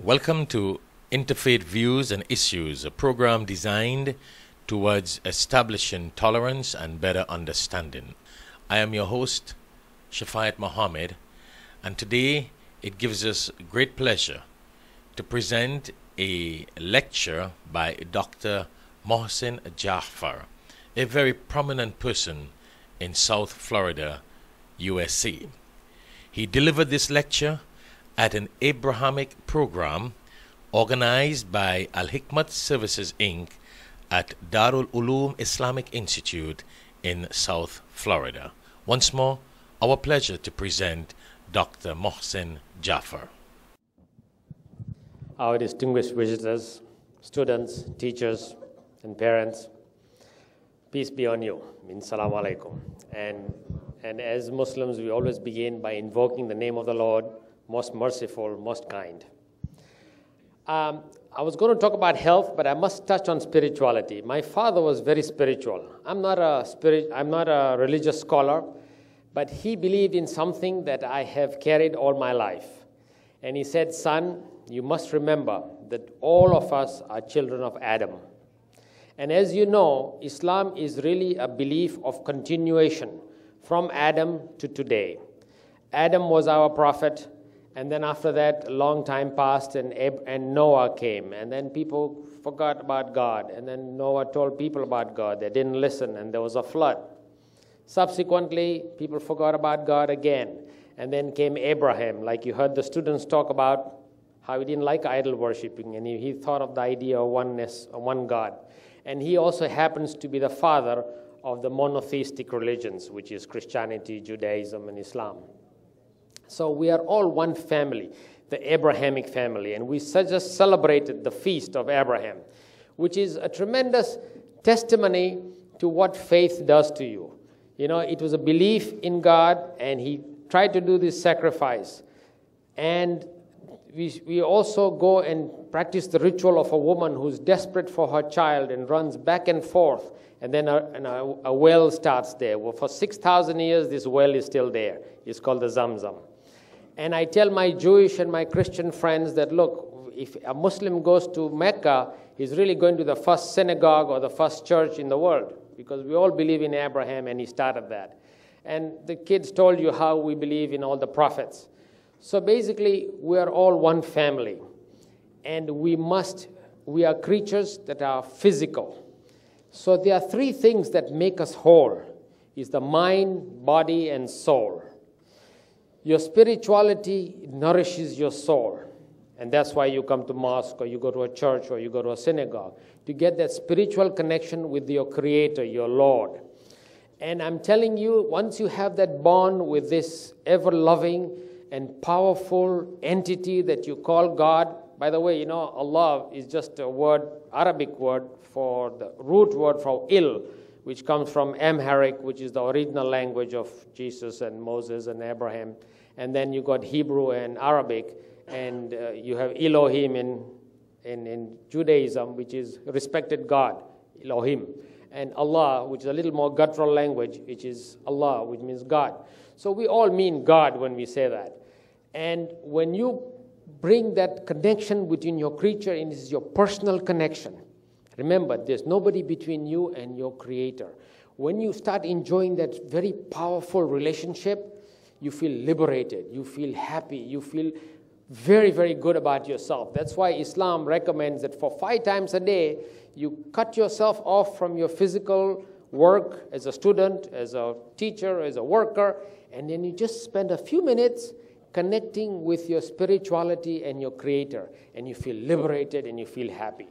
Welcome to Interfaith Views and Issues, a program designed towards establishing tolerance and better understanding. I am your host, Shafayat Mohammed, and today it gives us great pleasure to present a lecture by Dr. Mohsin Jaffer, a very prominent person in South Florida, USA. He delivered this lecture at an Abrahamic program organized by Al-Hikmat Services Inc. at Darul Uloom Islamic Institute in South Florida. Once more, our pleasure to present Dr. Mohsin Jaffer. Our distinguished visitors, students, teachers, and parents, peace be on you. Assalamu alaikum. And as Muslims, we always begin by invoking the name of the Lord, most merciful, most kind. I was going to talk about health, but I must touch on spirituality. My father was very spiritual. I'm not a religious scholar, but he believed in something that I have carried all my life. And he said, son, you must remember that all of us are children of Adam. And as you know, Islam is really a belief of continuation from Adam to today. Adam was our prophet. And then after that, a long time passed, and Noah came. And then people forgot about God. And then Noah told people about God. They didn't listen, and there was a flood. Subsequently, people forgot about God again. And then came Abraham, like you heard the students talk about how he didn't like idol worshiping, and he thought of the idea of oneness, of one God. And he also happens to be the father of the monotheistic religions, which is Christianity, Judaism, and Islam. So we are all one family, the Abrahamic family, and we just celebrated the feast of Abraham, which is a tremendous testimony to what faith does to you. You know, it was a belief in God, and he tried to do this sacrifice. And we also go and practice the ritual of a woman who's desperate for her child and runs back and forth, and then a well starts there. Well, for 6,000 years, this well is still there. It's called the Zamzam. And I tell my Jewish and my Christian friends that, look, if a Muslim goes to Mecca, he's really going to the first synagogue or the first church in the world, because we all believe in Abraham, and he started that. And the kids told you how we believe in all the prophets. So basically, we are all one family, and we are creatures that are physical. So there are three things that make us whole, is the mind, body, and soul. Your spirituality nourishes your soul, and that's why you come to mosque, or you go to a church, or you go to a synagogue, to get that spiritual connection with your Creator, your Lord. And I'm telling you, once you have that bond with this ever-loving and powerful entity that you call God. By the way, you know, Allah is just a word, Arabic word for the root word for ill, which comes from Amharic, which is the original language of Jesus and Moses and Abraham. And then you got Hebrew and Arabic, and you have Elohim in Judaism, which is respected God, Elohim. And Allah, which is a little more guttural language, which is Allah, which means God. So we all mean God when we say that. And when you bring that connection between your creature, and this is your personal connection, remember, there's nobody between you and your Creator. When you start enjoying that very powerful relationship, you feel liberated, you feel happy, you feel very, very good about yourself. That's why Islam recommends that for 5 times a day, you cut yourself off from your physical work as a student, as a teacher, as a worker, and then you just spend a few minutes connecting with your spirituality and your Creator, and you feel liberated and you feel happy.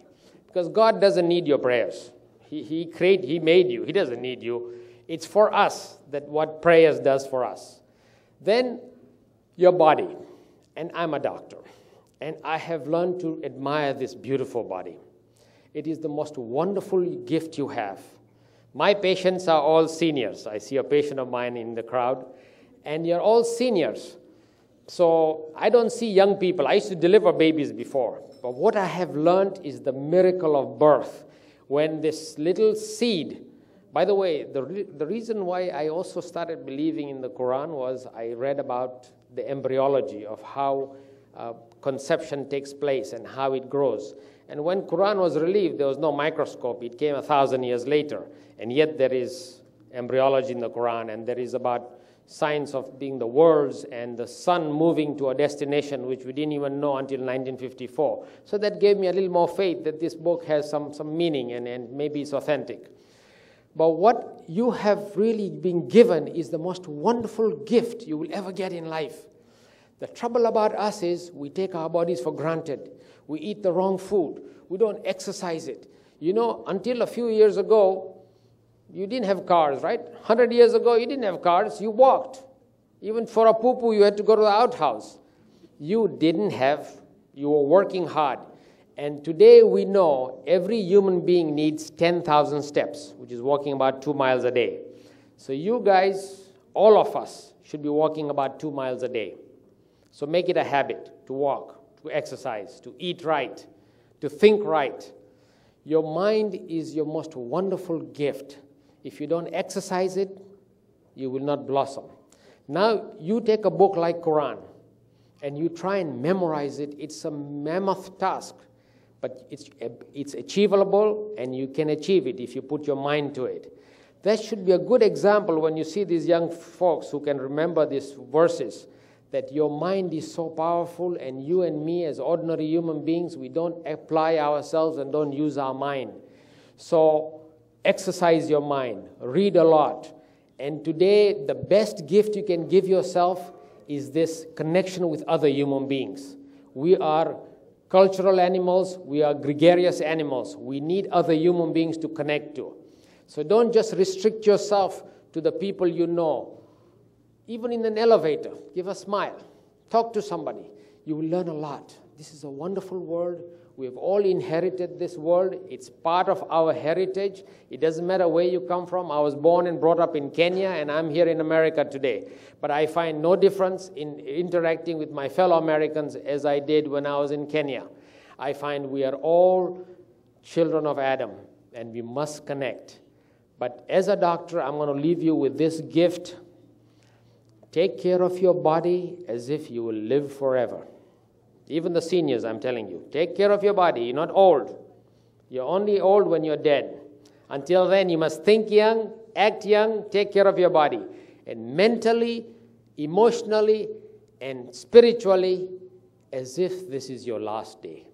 Because God doesn't need your prayers. He made you. He doesn't need you. It's for us, that what prayers does for us. Then your body. And I'm a doctor. And I have learned to admire this beautiful body. It is the most wonderful gift you have. My patients are all seniors. I see a patient of mine in the crowd. And you're all seniors. So I don't see young people. I used to deliver babies before. But what I have learned is the miracle of birth. When this little seed, by the way, the reason why I also started believing in the Quran was I read about the embryology of how conception takes place and how it grows. And when Quran was released, there was no microscope. It came 1,000 years later. And yet there is embryology in the Quran, and there is about science of being the worlds and the sun moving to a destination which we didn't even know until 1954. So that gave me a little more faith that this book has some meaning and maybe it's authentic. But what you have really been given is the most wonderful gift you will ever get in life. The trouble about us is we take our bodies for granted. We eat the wrong food. We don't exercise it. You know, until a few years ago, you didn't have cars, right? 100 years ago, you didn't have cars. You walked. Even for a poo-poo, you had to go to the outhouse. You didn't have. You were working hard. And today we know every human being needs 10,000 steps, which is walking about 2 miles a day. So you guys, all of us, should be walking about 2 miles a day. So make it a habit to walk, to exercise, to eat right, to think right. Your mind is your most wonderful gift. If you don't exercise it, you will not blossom. Now, you take a book like Quran, and you try and memorize it. It's a mammoth task, but it's achievable, and you can achieve it if you put your mind to it. That should be a good example when you see these young folks who can remember these verses, that your mind is so powerful, and you and me as ordinary human beings, we don't apply ourselves and don't use our mind. So exercise your mind, read a lot. And today, the best gift you can give yourself is this connection with other human beings. We are cultural animals, we are gregarious animals. We need other human beings to connect to. So don't just restrict yourself to the people you know. Even in an elevator, give a smile. Talk to somebody. You will learn a lot. This is a wonderful world. We have all inherited this world. It's part of our heritage. It doesn't matter where you come from. I was born and brought up in Kenya, and I'm here in America today. But I find no difference in interacting with my fellow Americans as I did when I was in Kenya. I find we are all children of Adam, and we must connect. But as a doctor, I'm going to leave you with this gift. Take care of your body as if you will live forever. Even the seniors, I'm telling you, take care of your body. You're not old. You're only old when you're dead. Until then, you must think young, act young, take care of your body. And mentally, emotionally, and spiritually, as if this is your last day.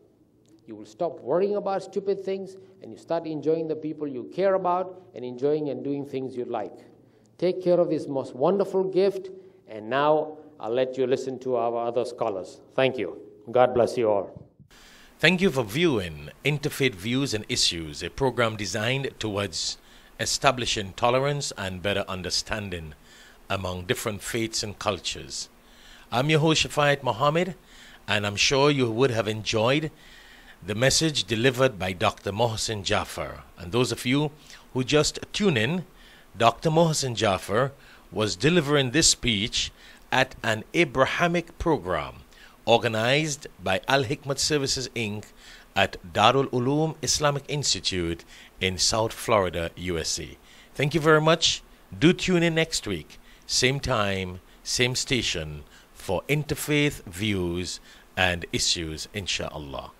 You will stop worrying about stupid things, and you start enjoying the people you care about and enjoying and doing things you like. Take care of this most wonderful gift, and now I'll let you listen to our other scholars. Thank you. God bless you all. Thank you for viewing Interfaith Views and Issues, a program designed towards establishing tolerance and better understanding among different faiths and cultures. I'm your host, Shafayat Mohammed, and I'm sure you would have enjoyed the message delivered by Dr. Mohsin Jaffer. And those of you who just tune in, Dr. Mohsin Jaffer was delivering this speech at an Abrahamic program organized by Al-Hikmat Services Inc. at Darul Uloom Islamic Institute in South Florida, USA. Thank you very much. Do tune in next week, same time, same station, for Interfaith Views and Issues, inshallah.